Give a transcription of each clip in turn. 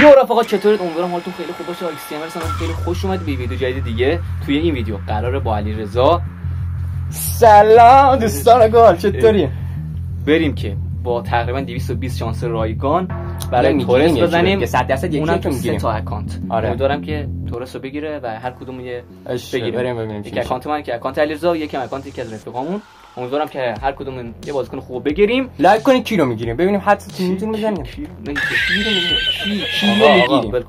یو رفقا چطورید؟ امیدوارم حالتون خیلی خوب باشه. آیکسیمر هم خیلی خوش اومد به ویدیو جدید دیگه. توی این ویدیو قراره با علیرضا سلام دوستان گل چطوری؟ بریم که با تقریبا 220 شانس رایگان برای تورس بزنیم که 100% یکی که میگیریم 3 تا اکانت. آره. امیدوارم که تورس رو بگیره و هر کدوم یه بگیریم. بریم ببینیم یک اکانت من که اکانت علیرضا، یکی اکانت یکی از رفیقامون. امیدوارم که هر کدوم یه بازیکن خوب بگیریم. لایک کنید کی رو میگیریم ببینیم حدس تیمتون بزنیم. کی رو میگیریم.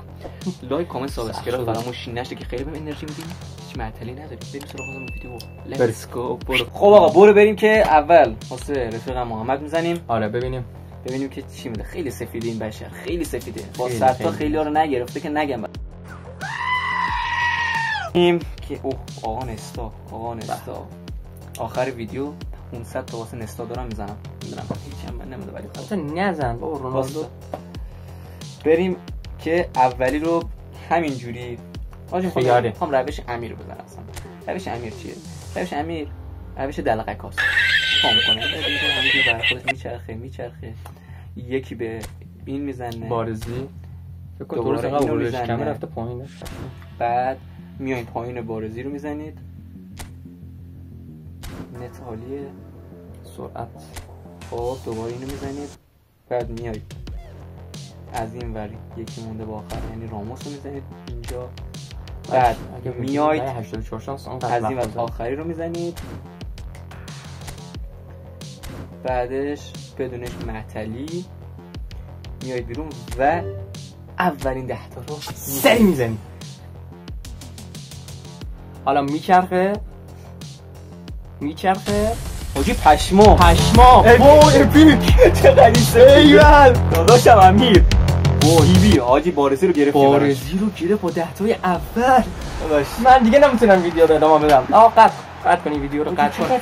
لایک کامنت سابسکرایب فراموش نشه که خیلی بهم انرژی میدین. هیچ معطلی نداریم. بریم سراغ ویدیو. لیتس گو. خب آقا برو بریم که اول واسه رفیقم محمد میزنیم. آره ببینیم که چی میده. خیلی سفیده این بشر، خیلی سفیده. با 100 تا خیلی ها رو نگرفته که نگم. این که اوه آقا نستا آخر ویدیو 500 تا واسه نستا دارم میزنم. میدونم هیچ هم من نمیده ولی خب نزن بابا رونالدو. بریم که اولی رو همین جوری میخوام روش امیر رو بزنم. اصلا روش امیر چیه؟ روش امیر روش دلقکاست. فهم کنه همینجوری برای خودش میچرخه یکی به این میزنه بارزی فکر کنم درست انقدر ورش کمه رفته پایین. بعد میایین پایین بارزی رو میزنید. نت عالیه، سرعت. خب دوباره اینو میزنید. بعد میایید از این ور یکی مونده با آخر یعنی راموس رو میزنید اینجا. بعد میایید 84 شانس از این ور آخری رو میزنید. بعدش بدونش معطلی میایید بیرون و اولین 10 تا رو سری میزنید. حالا میچرخه حاجی پشمام وای اپیک چقدر ایول داداشم امیر واهیبی. حاجی بارزی رو گرفت با 10 تای اول. من دیگه نمیتونم ویدیو رو ادامه بدم. قطع کنی ویدیو رو قطع کن.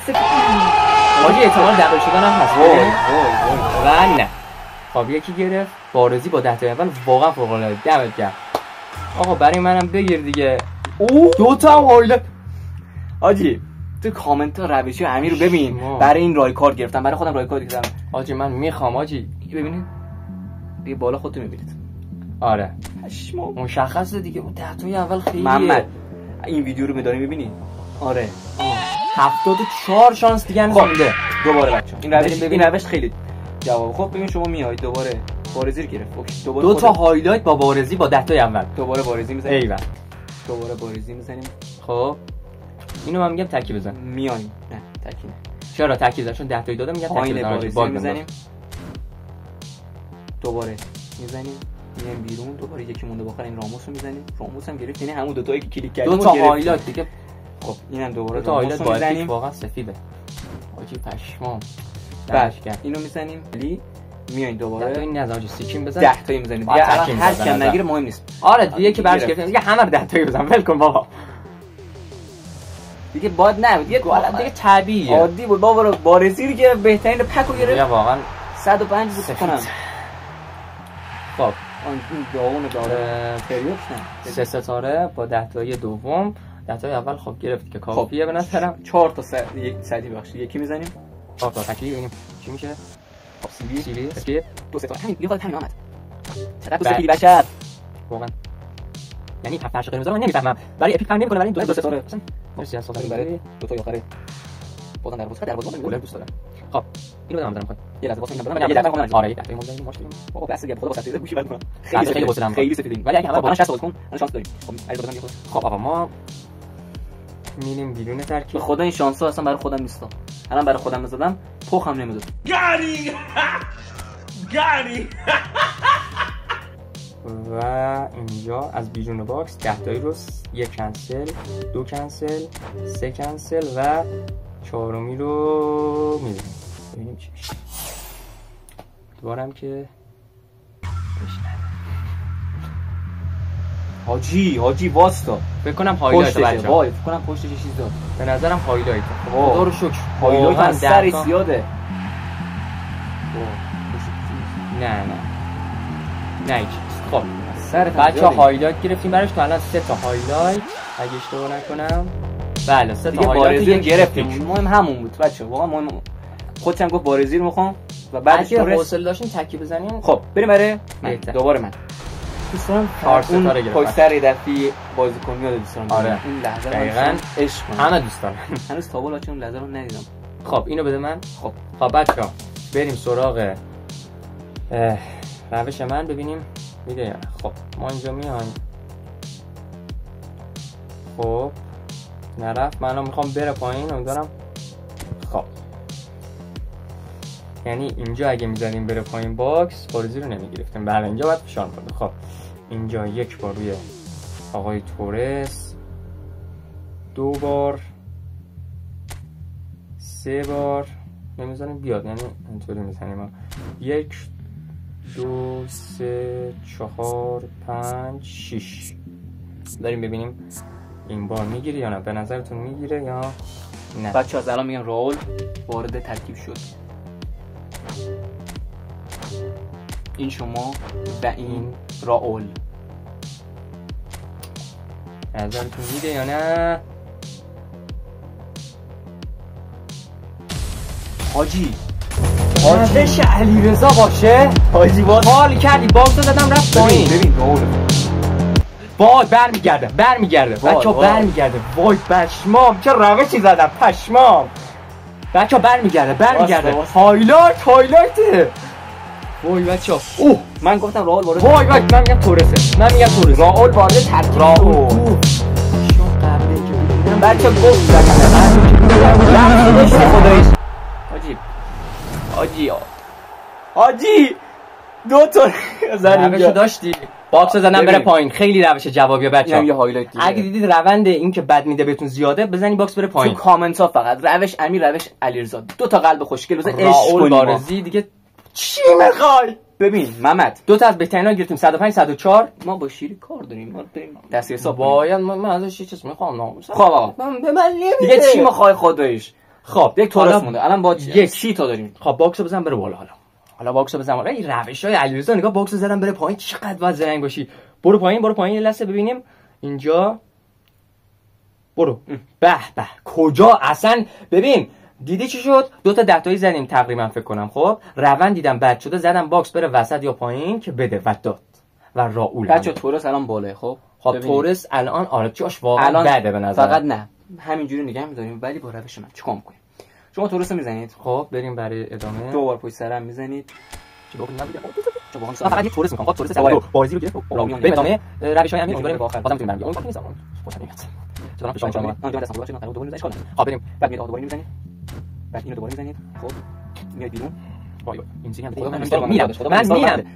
حاجی احتمال دبل شدن هم هست. وای نه. خب یکی گرفت بارزی با 10 تای اول واقعا فوق العاده. دمت گرم آقا. برای منم بگیر دیگه. دو تا هم هایلایت. حاجی تو کامنت ها روشی امیر رو ببین. برای این رای کارت گرفتم، برای خودم رای کارت گرفتم. حاجی من میخوام حاجی ببینید دیگه بالا خودتون میبینید. آره پشمام مشخصه دیگه. اون 10 تای اول خیلی محمد این ویدیو رو می‌داری می‌بینی؟ آره 74 شانس دیگه مونده. دوباره بچه‌ها این روش خیلی جواب. خب ببین شما میایید دوباره بارزی رو گرفت. اوکی دوباره دو تا هایلایت با بارزی با 10 تای اول. دوباره بارزی می‌زنیم. ایول دوباره بارزی می‌زنیم. خب اینو من میگم تکی بزن. میایم نه تکی نه. چرا تکی بزن؟ چون 10 تایی دادم میگم تکی بزن. بارزی می‌زنیم. دوباره می‌زنیم. میایم بیرون. دوباره یکی مونده باخر این راموس رو می‌زنیم. راموس هم گرفت. یعنی همون دو تایی که کلیک کردیم دو تا هایلایت دیگه. خب اینم دوباره تا هایلایت با اپیک واقعا سفیده. حاجی پشمام. بعد اینو میزنیم. میاین دوباره این نزاجی سیکیم بزن. 10 تایی میزنید. دیگه هر کم نگیره مهم نیست. آره دیگه که برش گرفتیم دیگه همه رو 10 تایی بزن. ول کن بابا. دیگه باید نه دیگه طبیعیه. عادی بود بابا. بارزی رو که بهترین پکو گرفت. یا واقعا 105 بود کنم. خب این داون داره پریود نه 3 ستاره با 10 تایی دوم. 10 تای اول خب گرفت که کافیه به نظرم. 4 تا سدی بخش یکی میزنیم. 4 تا تکی ببینیم چی میشه. خب سیلی اسکیپ 2 تا همین یه خورده همین اومد. چقدر سفیدی بشر واقعا. یعنی فرش قرمز رو من نمیفهمم. برای اپیک فهم نمیکنه ولی این 2 ستاره اصلا مرسی از صحبت برای 2 تا آخره بازم در باز گل دوست دارم. خب اینو بدم میخوام یه لحظه واسه اینو بدم. یه دفعه آره یه دفعه مونده ماشین بابا بس دیگه خدا واسه گوشی بد کنم. خیلی واسه خیلی سفیدین ولی اگه همه با 60 سال کن من شانس داریم. خب عايز بدم. خب آقا ما میریم بیرون ترکیب. به خدا این شانس ها اصلا برای خودم نیست. الان برای خودم بزدم پخم نمیداد. گاری و اینجا از بیرون باکس 10 تایی رو یک کنسل، 2 کنسل، 3 کنسل و 4می رو می‌زنیم. ببینیم چی میشه. دوبارم که حاجی واستا فکر کنم هایلایت بچه‌ها. وای فکر کنم پشتش چیز داد. به نظرم هایلایت. خدا رو شکر. هایلایت از سر زیاده. نه خب سر بچه‌ها هایلایت گرفتیم براش تا الان 3 تا هایلایت اگه اشتباه نکنم. بله 3 تا هایلایت گرفتیم. مهم همون بود بچه‌ها. واقعا مهم خودم گفت بارزی رو میخوام و بعدش اگه حوصله داشتین تکی بزنیم. خب بریم برای دوباره من دوست دارم 4 ستاره گرفت. پشت سر دفعه بازیکن یاد دوست دارم. آره این لحظه دقیقاً عشق کنم. همه دوست دارم. هنوز تا بالا چون لحظه رو ندیدم. خب اینو بده من. خب بچه‌ها بریم سراغ روش من ببینیم میده یا نه. خب ما اینجا میایم. خب نرفت. من الان میخوام بره پایین. امیدوارم. خب یعنی اینجا اگه میذاریم بره پایین باکس بازی رو نمیگرفتیم. بله اینجا باید فشار بده. خب اینجا یک بار روی آقای تورس، 2 بار، 3 بار نمیذاریم بیاد، یعنی اینطوری میزنیم. 1 2 3 4 5 6 داریم ببینیم این بار میگیره یا نه. به نظرتون میگیره یا نه؟ بچه از الان میگم راول وارد ترکیب شد. این شما و این راول. نظرتون میده یا نه؟ حاجی روش علیرضا باشه. حاجی باز حال کردی باکس رو زدم رفت پایین. ببین راول وای برمیگرده بچه‌ها برمیگرده. وای پشمام چه روشی زدم پشمام. بچه‌ها برمیگرده. هایلایت وای بچه‌ها. اوه من گفتم راول وارد. وای من میگم تورسه. راول وارد ترکیب راول. شون قبله که بودم بچه‌ها گفت خداییش. حاجی 2 تا روش داشتی. باکس زدن بره پایین. خیلی روش جوابیه بچه‌ها. یه هایلایت اگه دیدید روند این که بد میده بهتون زیاده بزنید باکس بره پایین. تو کامنت ها فقط روش امیر روش علیرضا 2 تا قلب خوشگل بزن. راول بارزی دیگه چی میخوای؟ ببین محمد 2 تا از بهترینا گرفتیم 105 104. ما با شیری کار داریم. ما بریم دست حساب باید من ازش یه چیز میخوام. خب آقا من به من نمیده دیگه چی میخوای خودش. خب یک تورس مونده الان با یک چی تا داریم. خب باکسو بزن بره بالا. حالا باکسو بزن بالا. این روشای علیرضا نگاه باکسو زدن بره پایین چقدر باید زرنگ باشی. برو پایین یه لحظه ببینیم اینجا. برو به کجا اصلا. ببین دیدی چی شد؟ 2 تا 10 تایی زدیم تقریبا فکر کنم. خب روند دیدم بد شده زدم باکس بره وسط یا پایین که بده و داد و راول. بچا تورس الان باله. خب تورس الان آره جاش واقعا بده به نظر. فقط نه همینجوری نگه می‌داریم ولی با روش من چیکار می‌کنیم؟ شما تورس میزنید. خب بریم برای ادامه. 2 بار پشت سرم میزنید. فقط یه تورس می‌خوام. تورس بازی رو گرفت. بریم ادامه روش‌های امیر امیدواریم بازم می‌تونیم بریم. اون کاری نیست. خوشم میاد. چطور فشار می‌کنم؟ من دست گذاشتم من دوباره می‌زنم. خب بریم. بعد میاد دوباره می‌زنید. بعد اینو دوباره می‌زنید. خب میاد بیرون. وای این چیزی هم من میرم.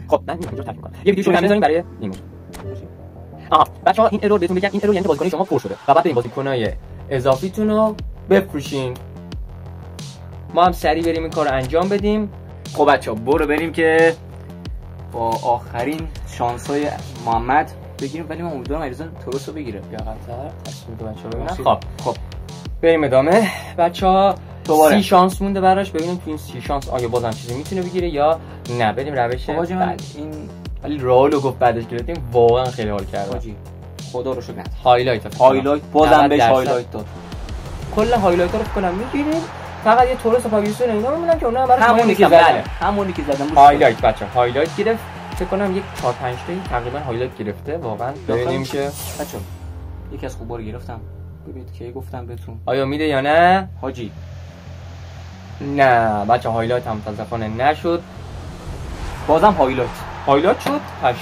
خب من اینجا تک می‌کنم. یه ویدیو شروع می‌زنیم برای این موضوع. بچه‌ها این ارور بهتون بگم این ارور یعنی بازیکن شما پر شده و بعد این بازیکنای اضافیتون رو بفروشین. ما هم سریع بریم این کارو انجام بدیم. خب بچه‌ها برو بریم که با آخرین شانس‌های محمد بگیریم ولی من امیدوارم علیرضا تورس رو بگیره. یا قطر تصمیم تو بچه‌ها ببینن. خب بریم ادامه بچه‌ها. 30 شانس مونده براش ببینیم تو این 30 شانس آیا بازم چیزی میتونه بگیره یا نه. بریم روش بعد این ولی راولو گفت بعدش گرفتیم واقعا خیلی حال کردم. حاجی خدا رو شکر. هایلایت بازم بهش هایلایت داد. کل هایلایت‌ها رو فکر کنم میگیریم. فقط یه تورس پاویسون اینا میمونن که اونها برای همونی که زدم. همونی که زدم. هایلایت بچه‌ها هایلایت گرفت. فکر کنم یک 4 5 تایی تقریبا هایلایت گرفته واقعا. ببینیم که بچه‌ها یکی از خوبا رو گرفتم. ببینید کی گفتم بهتون. آیا میده یا نه؟ حاجی نه بچه هایلایت هم متاسفانه نشد. بازم هایلایت شد.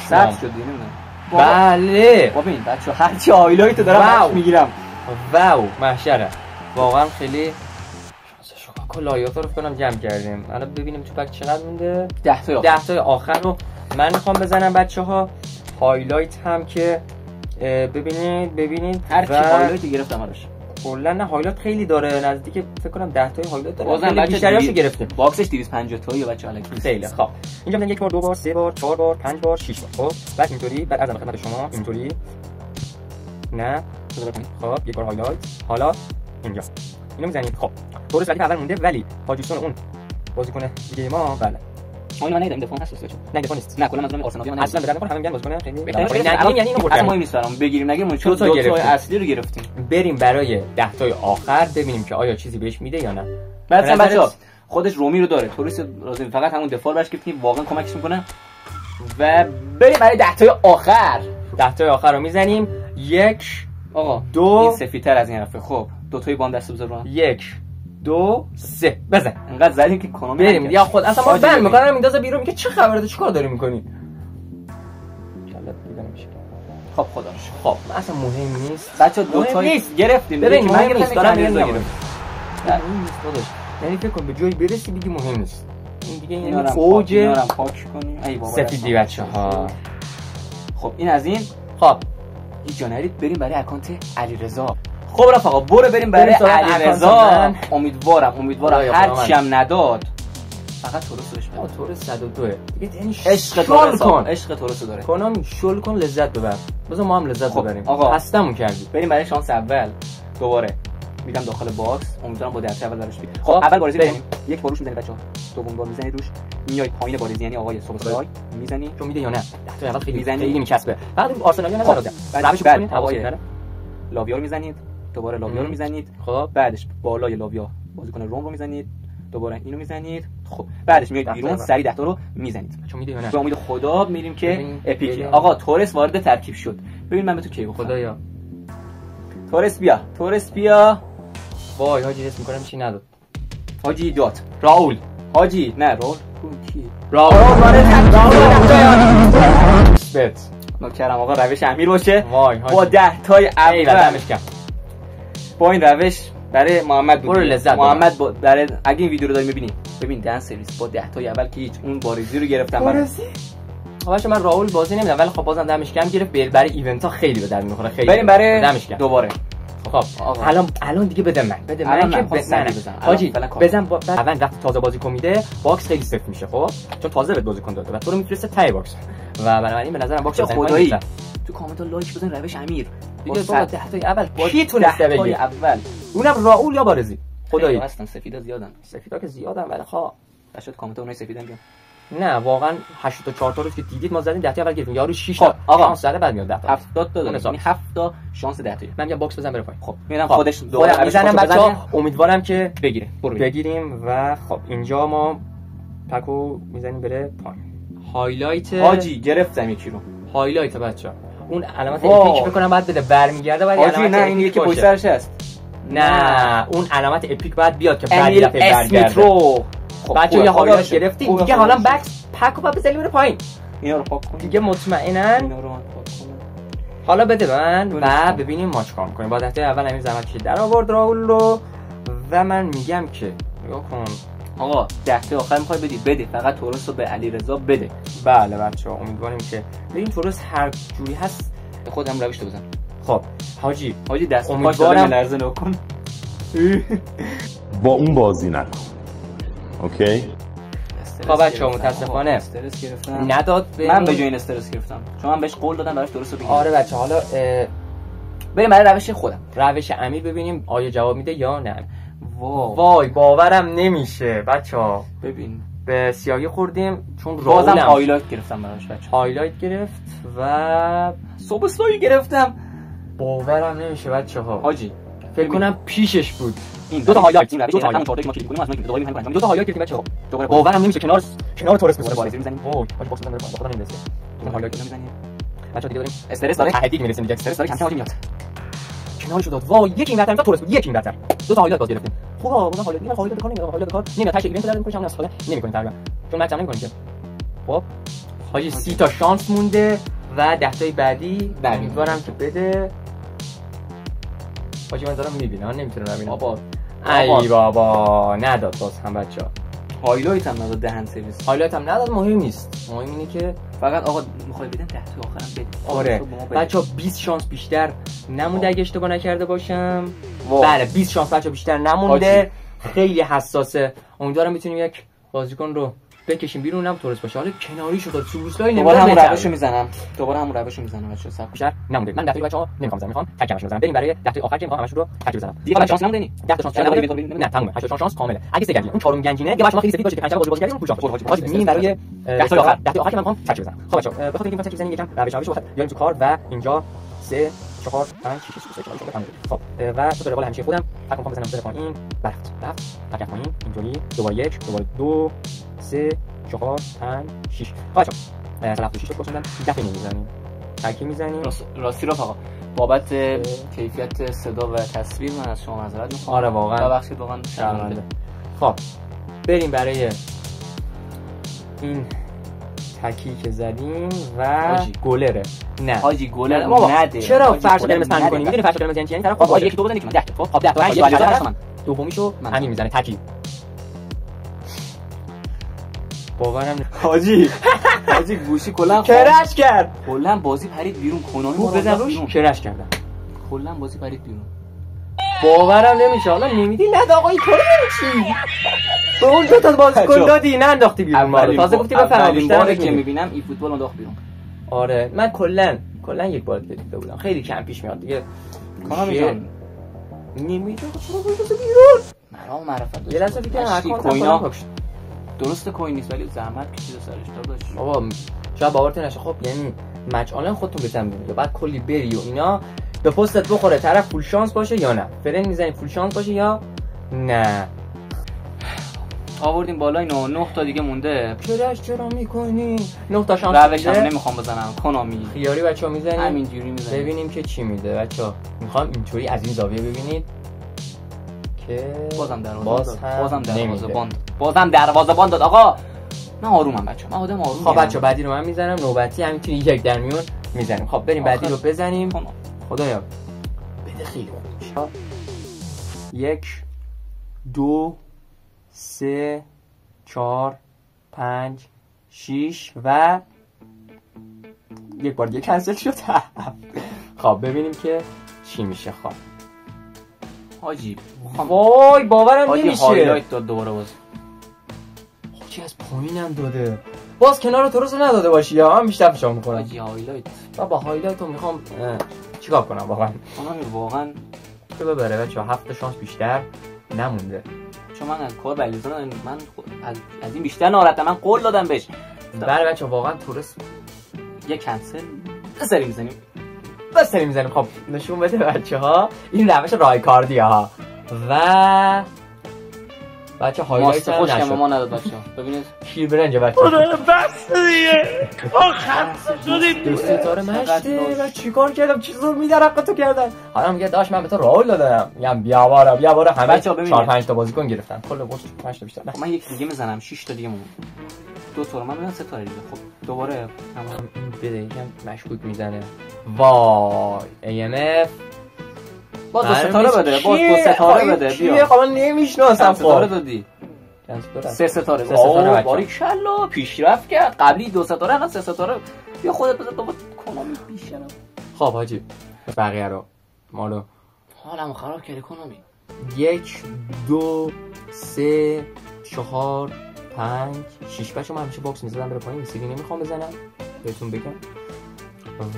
ثبت شد نمیدونم. بله ببین بچه‌ها هر چی هایلایت دارم میگیرم. واو محشره واقعا خیلی کل آیات رو کنم جمع کردیم. الان ببینیم تو پک چقدر مونده. 10 تا آخر رو من میخوام بزنم بچه‌ها. هایلایت هم که ببینید هر چی هایلایت گرفتم ازش. کلا نه هایلایت خیلی داره نزدیک فکر کنم 10 تای هایلایت داره. بازم بیشتریاشو گرفته. باکسش 250 تایی بچه‌ها الکی خیلی. خب اینجا من 1 بار 2 بار 3 بار 4 بار 5 بار 6 بار. خب بعد اینطوری بعد از خدمت شما اینطوری نه خب 1 بار هایلایت. حالا اینجا اینو میزنید. خب تورس ولی اول مونده ولی پاجیسون اون بازیکن دیگه ما بله من ندیدم دفاع هست استاد. نه دفاع نیست. نه کلا مثلا آرسنال من اصلا بدن همه میگن بازیکن خیلی یعنی اینو بردیم. اصلا مهم نیست برام بگیریم نگیریم چون 2 تا اصلی رو گرفتیم. بریم برای 10 تای آخر ببینیم که آیا چیزی بهش میده یا نه. مثلا بچه‌ها خودش رومی رو داره. تورس لازم فقط همون دفاع برش گرفتیم واقعا کمکش میکنه. و بریم برای 10 تای آخر. 10 تای آخر رو میزنیم. 1 آقا 2 این سفیدتر از این حرفه. خب 2 تای با هم دست بزن رو. 1 2 3 بزن. انقدر زدیم که کنم بریم یا خود اصلا ما بند میکنم میندازه بیرون میگه چه خبره تو چیکار داری میکنی؟ خب خدا رو شکر. خب اصلا مهم نیست بچا 2 تای گرفتیم. ببین من نیست دارم میگم مهم نیست داداش. یعنی فکر کن به جایی برسی بگی مهم نیست. این دیگه اینا یعنی رو اوج پاک کنیم. ای بابا سفیدی بچه‌ها. خب این از این. خب هیچ جا نرید بریم برای اکانت علیرضا. خب رفقا برو بریم برای علیرضا. امیدوارم هر چی هم نداد فقط تورس بهش بده. تورس 102 دیگه یعنی عشق تورس کن. عشق تورس داره. کنم شل کن لذت ببر. بذار ما هم لذت ببریم. آقا خستمون کردی. بریم برای شانس اول. دوباره میدم داخل باکس. امیدوارم با درس اول براش بیاد. خب اول بازی کنیم. یک باروش میزنید بچه‌ها. دوم بار میزنید روش. میای پایین بازی یعنی آقای سوبسای میزنی. تو میده یا نه؟ 10 تا اول خیلی میزنی خیلی میچسبه. بعد آرسنالی نه درازه. روش کنید هوای لاویا رو میزنید. دوباره لاویا رو میزنید. خب بعدش بالای لاویا بازیکن روم رو میزنید. دوباره اینو میزنید. خب بعدش میاد بیرون سری 10 تا رو میزنید. چون میده یا نه؟ به امید خدا میریم که اپیک. آقا تورس وارد ترکیب شد. ببین من به تو کی گفتم خدایا. تورس بیا. وای حاجی حس میکنم چی نداد. حاجی داد. راول. حاجی نه راول کی؟ راول وارد ترکیب شد. بت. نوکرم آقا روش امیر باشه. وای حاجی. با 10 تای اول کرد. با این روش برای محمد بود. محمد برای اگه این ویدیو رو داری می‌بینی ببین دن سرویس با 10 تای اول که هیچ اون بارزی رو گرفتم من. باشه من راول بازی نمیدونم ولی خب بازم دمش گرم گرفت برای ایونت ها خیلی به درد میخوره خیلی. بریم برای دمش گرم دوباره. خب الان دیگه بده من که بزن. حاجی بزن اول وقتی تازه بازیکن میده باکس خیلی سفت میشه. خب چون تازه بهت بازیکن داده و تو رو میفرسته تای باکس و بنابراین به نظرم باکس خدایی تو کامنت ها لایک بزن روش امیر دیگه با 10 تای اول کی تونسته بگه اول اونم راول یا بارزی خدایی هستن سفیدا که زیادن ولی خب شاید کامنت اونای سفیدن بیان. نه واقعا 84 تا رو که دیدید ما زدیم 10 تا اول گرفتیم یارو 6 تا شانس زده بعد میاد 10 تا 70 تا داره یعنی 7 تا شانس 10 تا. من میگم باکس بزن بره پایین. خب میرم خودش دوباره میزنم بچا امیدوارم که بگیره بگیریم و خب اینجا ما پکو میزنیم بره پایین. هایلایت حاجی گرفتم یکی رو. هایلایت بچا اون علامت اپیک بکنم بعد بده برمیگرده بعد علامت نه این یکی پشت سرش هست. نه اون علامت اپیک بعد بیاد که بعد دفعه برگرده. خب بچا یه هایلایت گرفتیم دیگه حالا بکس پکو بعد بزنیم بره پایین. اینا رو پاک کن دیگه مطمئنا اینا رو پاک کن. حالا بده من و ببینیم ما چیکار می‌کنیم. با دسته اول همین زحمت کشید در آورد راول رو و من میگم که نگاه کن آقا 10 تا آخر می‌خوای بدی بده فقط تورس رو به علیرضا بده. بله بچه‌ها امیدواریم که ببین تورس هر جوری هست به خودم روش تو بزن. خب حاجی دست پاش داره لرزه نکن. با اون بازی نکن. اوکی؟ خب بچه‌ها متاسفانه استرس گرفتم. نداد من به جای این استرس گرفتم. چون من بهش قول دادم براش درست بگیرم. آره بچه‌ها حالا بریم برای روش خودم. روش امیر ببینیم آیا جواب میده یا نه. وای باورم نمیشه بچه‌ها. ببین به سیاهی خوردیم چون بازم هایلایت گرفتم براش بچه‌ها. هایلایت گرفت و سوبسلای گرفتم. باورم نمیشه بچه‌ها. حاجی فکر کنم پیشش بود. این دو تا هایلایت این روش همون چهار تا ما کلیک کنیم اصلا دوباره می‌خوایم انجام. دو تا هایلایت گرفتیم بچه‌ها. دوباره باورم نمیشه کنار تورس بازی می‌زنیم. اوه باکس بزنیم خدا نمی‌رسه. اون هایلایت می‌زنیم. بچه‌ها دیگه داریم استرس داره تهدید می‌رسیم دیگه. استرس داره کم کم میاد. کنارش داد. وای یکی این وقتا تورس بود یکی این وقتا. دو تا هایلایت باز گرفتیم. خوبه بازم هایلایت کار نمی‌کنه هایلایت کار نمیاد تاش ایونت داریم می‌کنیم همون استفاده نمی‌کنیم تقریبا. چون مکس هم نمی‌کنیم که. خب حاجی 30 تا شانس مونده و 10 تای بعدی امیدوارم که بده. حاجی من دارم می‌بینم من نمی‌تونم ببینم. بابا ای بابا نداد باز هم بچه‌ها. هایلایت هم نداد دهن سرویس. هایلایت هم نداد مهم نیست. مهم اینه که فقط آقا می‌خوای بدن 10 تا آخرام بده. آره بچه‌ها 20 شانس بیشتر نمونده اگه اشتباه نکرده باشم. بله 20 شانس بچه‌ها بیشتر نمونده. خیلی حساسه. امیدوارم بتونیم یک بازیکن رو بکشیم بیرون هم تورس باشه. حالا کناری شد سوبوسلای دوباره همون روشو میزنم. بچه‌ها صبر بیشتر نمونده. من 10 تا بچه‌ها نمی‌خوام بزنم می‌خوام تکمش بزنم. بریم برای 10 تا آخر که می‌خوام همشون رو تک بزنم. دیگه شانس نمونده نی 10 تا شانس نه تمومه 8 شانس کامله. اگه سه گردی اون چهارم گنجینه یه بچه‌ها خیلی سفید باشه که پنجم بازی کردیم پوشا حاجی می‌ریم برای 10 تا آخر 10 تا آخر که من می‌خوام تک بزنم. خب بچه‌ها بخاطر اینکه تک بزنیم یکم روش وقت بیایم تو کار و اینجا 3 4 5 6 7 8 9 خب و تو روال همیشه خودم حتما بزنم بره پایین رفت تک پایین اینجوری دوباره 1 دوباره 2 3 4 5 6 بچه‌ها رفتوشش رو گفتم دفعه نمیزنیم تکی میزنیم راستی رفقا بابت کیفیت صدا و تصویر من از شما معذرت میخوام. آره واقعا ببخشید واقعا شرمنده. خب بریم برای این تکی که زدیم و گلره. نه حاجی گلر نده. چرا فرش قرمز پنج می‌کنی؟ میدونی فرش قرمز یعنی طرف خب یکی تو بزنی که من 10 تا خب 10 تا یکی من دومیشو همین میزنه تکی. باورم حاجی گوشی کلا کرش کرد. کلا بازی پرید بیرون کنونی رو بزن روش کرش کردم. کلا بازی پرید بیرون. باورم نمیشه. حالا نمیدی ند آقای کاری چی؟ به اون دو تا بازیکن دادی نه انداختی بیرون ما. تازه گفتی بفهم بیشتر که میبینم این فوتبال انداخت بیرون. آره من کلا یک بار دیده بودم. خیلی کم پیش میاد دیگه. کانامی جان نمیدونم چرا برداشت بیرون. مرام معرفت یه لحظه فکر کنم کوینا درسته کوین نیست ولی زحمت کشیده سرش داداش. بابا شاید باورت نشه. خب یعنی مچ آنلاین خودتون بزن ببینید بعد کلی بری و اینا به پستت بخوره طرف فول شانس باشه یا نه فرند میزنی فول شانس باشه یا نه. آوردیم بالا اینو 9 تا دیگه مونده. چرا میکنی 9 تا شانس روشم نمیخوام بزنم کانامی خیاری بچا میزنیم همینجوری میزنیم ببینیم که چی میده بچا. میخوام اینطوری از این زاویه ببینید که بازم دروازه باند داد آقا. من آرومم بچا من آدم آرومم. خب بچا بعدی رو من میزنم نوبتی همینطوری یک در میون میزنیم. خب بریم بعدی رو بزنیم. خدایا بده خیلی خوب. 1 2 3 4 5 6 و یک بار دیگه کنسل شد. خب ببینیم که چی میشه. خب حاجی وای باورم نمیشه. هایلایت داد دوباره باز. چی از پایینم داده. باز کنار تو رو نداده باشی یا من بیشتر فشار میکنم. حاجی هایلایت. با هایلایت رو میخوام چیکار کنم واقعا. واقعا که ببره بچه‌ها 7 شانس بیشتر نمونده. چون من از کار بلیزون من از این بیشتر ناراحتم. من قول دادم بهش. بله بچه‌ها واقعا تورست یه کنسل سری میزنیم. خب نشون بده بچه‌ها این روش رایکاردیه ها. و بچه هایلایت هم نشد. ما نداد بچه‌ها. ببینید شیر برنج بچه‌ها. بس دیگه. آخر شدیم. دو ستاره مشته و چیکار کردم چیزو میدرقتو کردن. حالا میگه داش من به تو رول دادم. میگم بیا باره همه 4 5 تا بازیکن گرفتن. کل گوش 5 تا بیشتر. من یک دیگه میزنم 6 تا دیگه مون. 2 تا من میزنم 3 تا دیگه. خب دوباره این بده یکم مشکوک میزنه. وای AMF باز 2 ستاره بده. باز 2 ستاره بده. بیا خب من نمیشناسم. ستاره دادی. 3 ستاره. باریکالله پیشرفت کرد. قبلی 2 ستاره الان 3 ستاره. بیا خودت بذار تو کانامی بیشتر. خب حاجی بقیه رو مالو حالمو خراب کردی کانامی. 1 2 3 4 5 6 بچه‌ها من همیشه باکس می‌زدم بره پایین. سیدی نمیخوام بزنم بهتون بگم.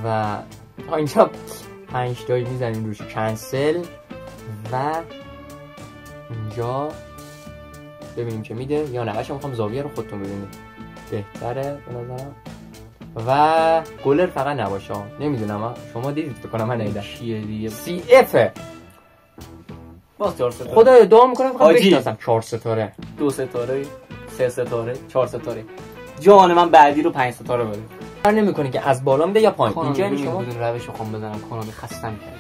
و اینجا 5 تایی میزنیم روش کنسل و اینجا ببینیم که میده یا نه. بچه‌ها میخوام زاویه رو خودتون ببینید بهتره به نظرم. و گلر فقط نباشه. نمیدونم شما دیدید فکر کنم من ندیدم. چیه دیگه سی اف باز 4 ستاره. خدایا دعا میکنم فقط بشناسم 4 ستاره 2 ستاره 3 ستاره 4 ستاره. جان من بعدی رو 5 ستاره بده. کار نمیکنه که از بالا میده یا پایین. اینجا یعنی شما بدون روش خوام بزنم کانامی خستم کرد.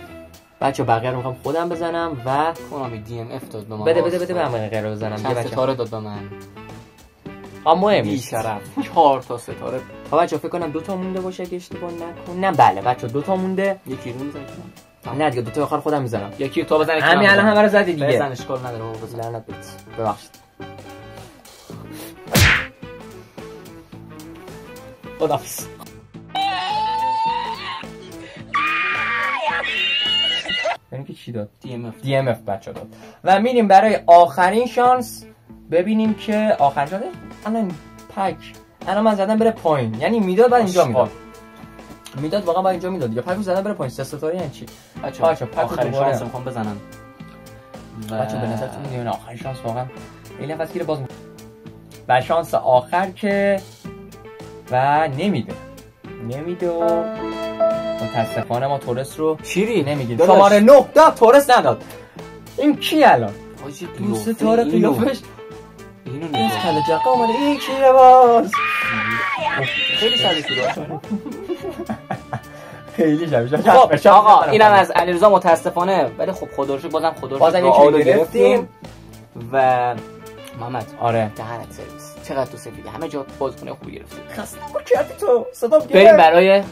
بچه‌ها بقیه رو میخوام خودم بزنم و کانامی DMF داد به من. بده به من غیر بزنم. یه ستاره داد به من. مهم نیست. 4 تا ستاره. بچه‌ها فکر کنم 2 تا مونده باشه اگه اشتباه نکنم. بله بچه‌ها 2 تا مونده. یکی رو میزنم. نه دیگه 2 تا آخر خودم میزنم. یکی تو بزن. همین الان همه رو زدی دیگه. بزن اشکال نداره بابا بزن. لعنت ببخشید. خداحافظ. یعنی که چی داد؟ DMF بچه داد. و میریم برای آخرین شانس ببینیم که آخرین شانس الان پک الان من زدم بره پایین. یعنی میداد بعد اینجا میداد واقعا بعد اینجا میداد. یا پک زدم بره پایین 3 ستاره یعنی چی؟ بچه‌ها آخرین شانس میخوام بزنم. بچه‌ها به نظرتون میاد آخرین شانس واقعا این نفس گیره باز و شانس آخر که و نمیده و متاسفانه ما تورس رو چیری نمیگیم. شماره 9 داد تورس نداد. این کی الان؟ حاجی دو ستاره قیافش اینو این کله جقا اومده این کیه باز خیلی شبیه شده. خیلی شبیه. خب آقا اینم از علیرضا متاسفانه، ولی خب خدا رو شکر بازم یکی گرفتیم و محمد. آره دهنت سرویس. چقدر تو سفیدی، همه جا بازیکن خوبی گرفتی. خسته کردی تو. صدام گرفت. بریم برای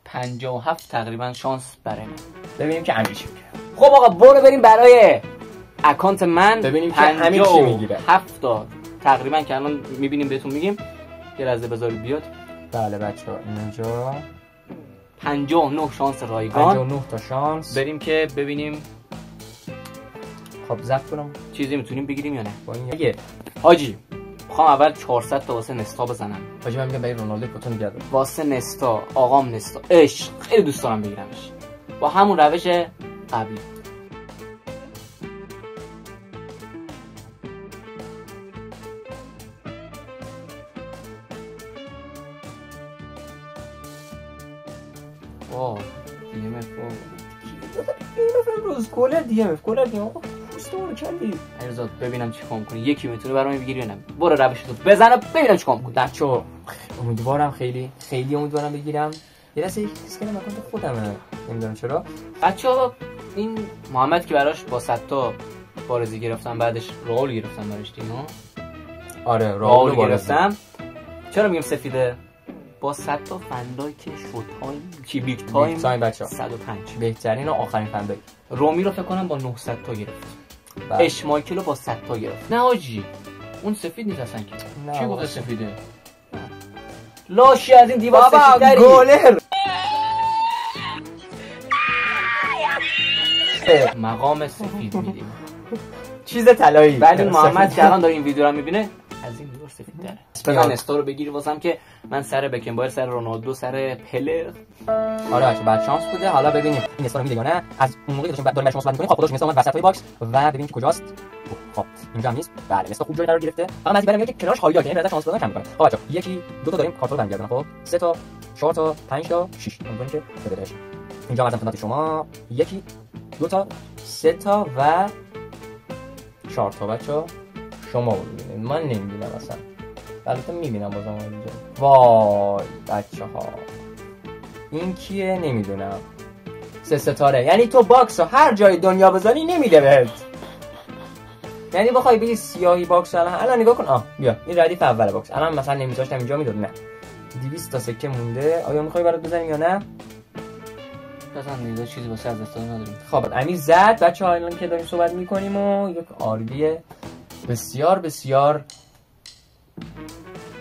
57 تقریبا شانس برای من. ببینیم که امیر چی میگه. خب آقا برو بریم برای اکانت من. ببینیم که امیر چی میگیره. 7 تا تقریبا که الان میبینیم بهتون میگیم. یه لحظه بذارید بیاد. بله بچه‌ها اینجا 59 شانس رایگان. 59 تا شانس. بریم که ببینیم خب ضبط کنم چیزی میتونیم بگیریم یا نه. با این یه حاجی میخوام اول 400 تا واسه نستا بزنم. حاجی من میگم برای رونالدو فوتو نگردم. واسه نستا آقام نستا عشق خیلی دوست دارم بگیرمش با همون روش قبلی. واو DMF روز کولر DMF کولر استور کردی. علیرضا ببینم چیکار می‌کنی. یکی میتونه برام بگیری یا نه. برو روشتو بزن ببینم چیکار می‌کنی. بچه‌ها امیدوارم خیلی امیدوارم بگیرم. یه دسته اسکن مکان خودمه. نمیدونم چرا. بچه‌ها این محمد که براش با 100 تا بارزی گرفتم، بعدش راول گرفتم براش دیگه. آره راول گرفتم. چرا میگم سفیده؟ با 100 تا فندای که شو تایم چی بیگ تایم بچه‌ها 105 بهترین و آخرین فندای. رومی رو فکر کنم با 900 تا گرفت. اشمایکل رو با 100 تا گرفت. نه آجی اون سفید نیست اصلا که. چی گفت سفیده؟ لاشی از این دیوار سفیدتری. گولر مقام سفید میدیم. چیز طلایی. ولی محمد که الان داره این ویدیو رو میبینه از این دیوار سفیدتره. من استو رو بگیری واسم که من سر بکنبایر، سر رونالدو، سر پله. آره بچه بعد شانس بوده. حالا ببینیم این استو رو میده یا نه. از اون موقعی که داریم شانس بازی می‌کنیم خب خودش مثلا اومد وسطای باکس و ببینیم که کجاست. خب اینجا هم نیست. بله استو خوب جای قرار گرفته. فقط من میگم که کنارش هایلایت یعنی بعد شانس دادن کم می‌کنه. خب بچه‌ها یکی دو تا داریم کارت رو برمیگردن. خب 3 تا 4 تا 5 تا 6 امیدوارم که بده. اینجا مثلا خدمت شما یکی دو تا 3 تا و 4 تا بچه‌ها شما ببینید. من نمی‌بینم اصلا. البته می‌بینم بازم اینجا. وای بچه‌ها این کیه نمیدونم. 3 ستاره یعنی تو باکس رو هر جای دنیا بزنی نمیده بهت. یعنی بخوای بگی سیاهی باکس الان نگاه کن. بیا این ردیف اول باکس الان مثلا نمیذاشتم اینجا میداد. نه 200 تا سکه مونده. آیا میخوای برات بزنیم یا نه؟ مثلا میذاره چیزی واسه از دست نداریم. خب امیر زد. بچه‌ها الان که داریم صحبت می‌کنیم و یک آربی بسیار بسیار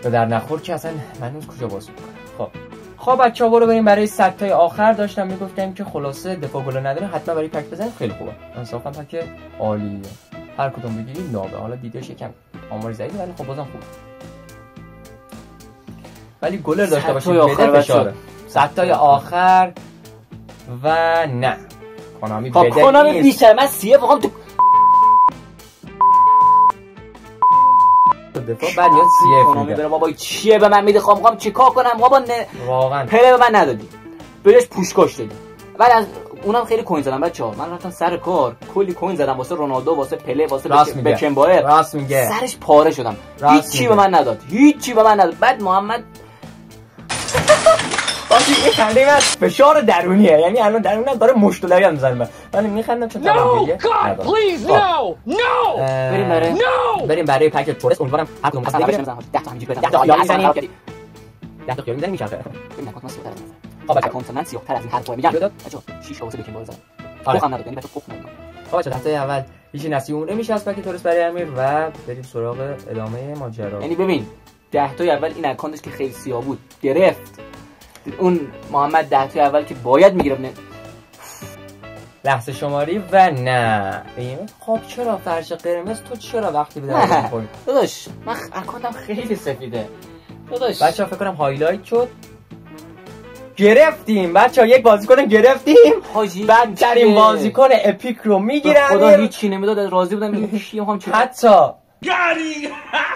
به در نخور که اصلا منوز کجا باز می‌کنه. خب بچه‌ها برو بریم برای 100 تای آخر. داشتم میگفتم که خلاصه دفاع گل نداره حتما برای پک بزنید. خیلی خوبه. انصافا پک عالیه. هر کدوم بگیرید نابه. حالا دیدهش یکم آمار ضعیفه ولی خب بازم خوبه. ولی گلر داشته باشید بده فشار. 100 تای آخر و نه کنامی بده. خب کنامی بیشتر من سیه بخوام تو دفاع بعد میاد سیه کنامی بره. بابا چیه به من میده؟ خواهم چیکار کنم بابا؟ واقعا پله به من ندادی، بهش پوشکاش دادی. ولی از اونم خیلی کوین زدم بچه‌ها. من رفتم سر کار کلی کوین زدم واسه رونالدو، واسه پله، واسه بکنبایر. راست میگه. سرش پاره شدم. هیچی به من نداد. بعد محمد باشه این خنده من فشار درونیه. یعنی الان درونم داره مشتلایی هم میزنه. من میخندم چون طرفیه. بریم برای پک تورست. امیدوارم هر کدوم قصد بگیریم. 10 تا همینجوری بدم. 10 تا میزنیم. 10 تا خیال میزنیم میشه. ببین اکانت من سیاه‌تر از این. خب اکانت من سیاه‌تر از این حرفا میگم. بچه‌ها 6 تا واسه بکنبایر زدم. خوخم نداد. یعنی بچه‌ها خوخ نداد. خب بچه‌ها دسته اول هیچ نصیحتی نمیشه از پک تورست برای امیر و بریم سراغ ادامه ماجرا. یعنی ببین 10 تا اول این اکانتش که خیلی سیاه بود گرفت. اون محمد 10 تا اول که باید میگرفت لحظه شماری و نه. خب چرا فرش قرمز تو چرا وقتی به درد می‌خوری؟ داداش من اکانتم خیلی سفیده داداش. بچه‌ها فکر کنم هایلایت شد. گرفتیم بچه‌ها یک بازیکن گرفتیم. بدترین بازیکن اپیک رو میگیرن. خدا هیچی نمیداد. راضی بودم میگم چی میخوام چه. حتی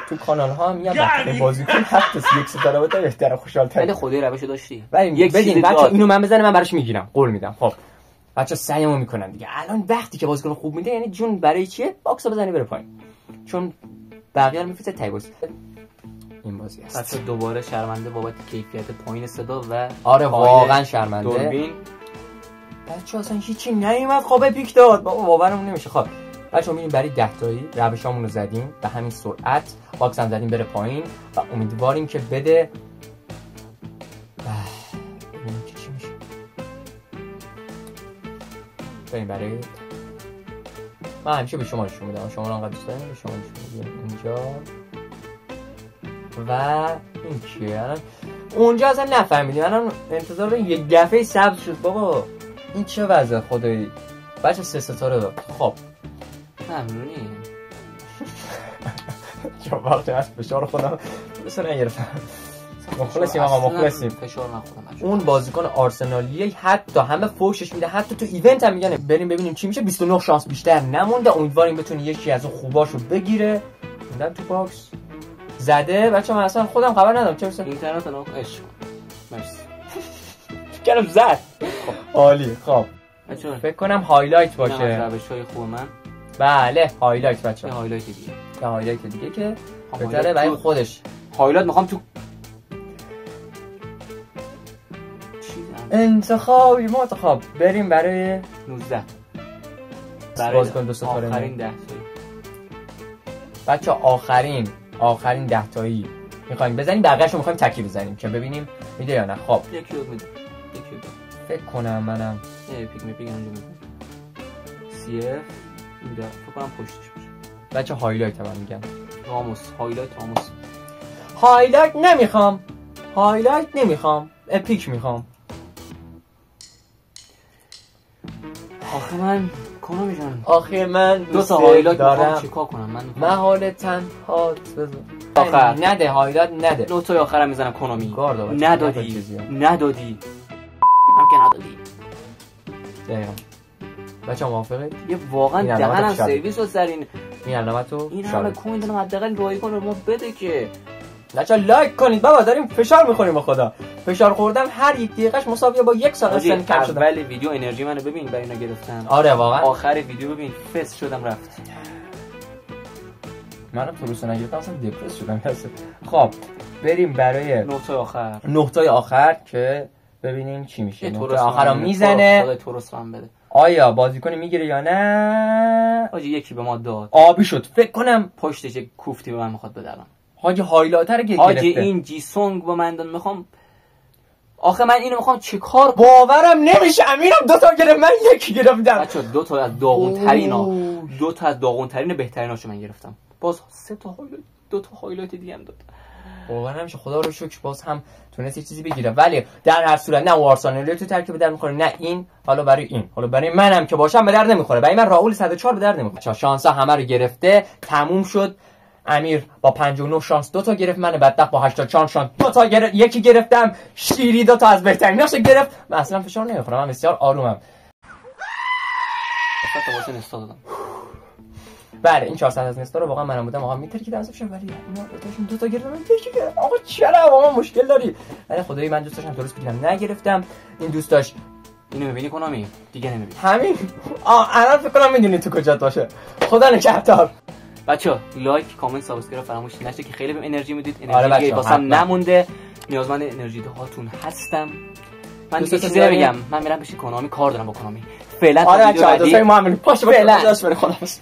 تو کانال ها میاد بدترین بازیکن حتی یک ستاره بده بهتره خوشحال‌تر. ولی خدای روشو داشتی. یک بدین بچه‌ها اینو من بزنم من براش میگیرم. قول میدم. خب بچه‌ها سعیمو میکنن دیگه. الان وقتی که بازیکن خوب میده یعنی جون برای چیه؟ باکسو بزنی بره پایین. چون بقیه رو میفته تای باکس. این بازی است. حتی دوباره شرمنده بابت کیفیت پایین صدا و آره واقعا شرمنده. دوربین بچه اصلا هیچی نیومد خواب پیک داد. بابا باورمون نمیشه. خب بچه‌ها میریم برای 10 تایی روشامون رو زدیم به همین سرعت، باکس هم زدیم بره پایین و امیدواریم که بده. ببینیم چی میشه. بریم برای من همیشه به شما نشون میدم، شما رو انقدر دوست دارم به شما نشون میدم. اینجا و این چیه؟ الان اونجا اصلا نفهمیدیم. الان انتظار داریم یک دفعه سبز شد. بابا این چه وضع خدایی؟ بچه 3 ستاره داد. خب ممنونی. چون وقتی از فشار خودم بسه نگرفتم. مخلصیم آقا مخلصیم. فشار نخورم. اون بازیکن آرسنالیه، حتی همه فوشش میده، حتی تو ایونت هم میگن بریم ببینیم چی میشه. 29 شانس بیشتر نمونده. امیدواریم بتونه یکی از اون خوباشو بگیره. موندم تو باکس زده. بچه من اصلا خودم خبر ندارم چه مثلا اینترنت رو عشق. مرسی. کردم زد. عالی. خب بچه‌ها فکر کنم هایلایت باشه. روش‌های خوب من. بله هایلایت بچه‌ها. هایلایت دیگه. هایلایت دیگه که بهتره برای خودش. هایلایت میخوام تو انتخابی منتخب بریم برای 19 بازیکن 2 ستاره. آخرین 10 تایی بچه آخرین 10 تایی میخوایم بزنیم. بقیه‌اشو میخوایم تکی بزنیم که ببینیم میده یا نه. خب یکی رو میده. فکر کنم منم پیک انجام میدم. سی اف اینجا فکر کنم پشتش باشه. بچه هایلایت هم میگم. راموس هایلایت راموس. هایلایت نمیخوام. اپیک میخوام. آخه من کنامی جان. آخه من 2 تا هایلایت دارم. میخوام چیکار کنم؟ من محال تنهات بذار. آخر نده هایلایت نده. نوتای آخرم میزنم کنامی. ندادی. من که ندادی. دقیقاً. بچه موافقه؟ یه واقعا دهنم سرویس رو سرین این علامتو این همه کوین دارم حداقل رایگان رو ما بده که بچه لایک کنید بابا. داریم فشار میخوریم به خدا. فشار خوردن هر یک دقیقش مساویه با 1 ساعت سن کم شدن. اول ویدیو انرژی منو ببین برای اینا گرفتم. آره واقعا. آخر ویدیو ببین فس شدم رفت. منم تو روز نگرفتم اصلا دپرس شدم. خب بریم برای نقطه آخر که ببینیم چی میشه. نقطه آخر رو میزنه. خدای تورس هم بده. آیا بازیکن میگیره یا نه؟ حاجی یکی به ما داد. آبی شد. فکر کنم پشتش یک کوفتی به من میخواد بده الان. حاجی هایلایتر گرفته. حاجی این جی سونگ با من داد. میخوام آخه من اینو میخوام چیکار کنم؟ باورم نمیشه. امیرم 2 تا گرفت من 1 گرفتم. بچا 2 تا از داغونترینا 2 تا از داغونترین بهتریناشو من گرفتم. باز 3 تا هایلایت 2 تا هایلایت دیگه هم داد. باور نمیشه. خدا رو شکر باز هم تونست یه چیزی بگیره. ولی در هر صورت نه آرسنال تو ترکیب به درد میخوره نه این. حالا برای منم که باشم به درد نمیخوره. برای من راول 104 به درد نمیخوره. شانس همه رو گرفته. تموم شد. امیر با 59 شانس 2 تا گرفت. من بدبخت با 84 شانس 2 تا گرفت. یکی گرفتم. شیری 2 تا از بهتریناش گرفت. من اصلا فشار نمیخورم. من بسیار آرومم. فقط واسه نستا دادم. بله این 400 از نستا رو واقعا منم بودم. آقا میترکید ازش ولی اینا دو تا گرفتم. یکی گرفت. آقا چرا با ما مشکل داری؟ ولی خدایی من دوست داشتم درست بگیرم نگرفتم. این دوست داشت اینو میبینی کنامی دیگه نمیبینی. همین الان فکر کنم میدونی تو کجا باشه. خدا نگهدار. بچا لایک کامنت سابسکرایب فراموش نشه که خیلی بهم انرژی میدید. آره انرژی واسم نمونده. نیازمند انرژی هاتون هستم. من دیگه چیزی نمیگم. من میرم بشه کنامی کار دارم با کنامی. فعلا آره بچا دوستای ما همین پاش فعلا. خداحافظ.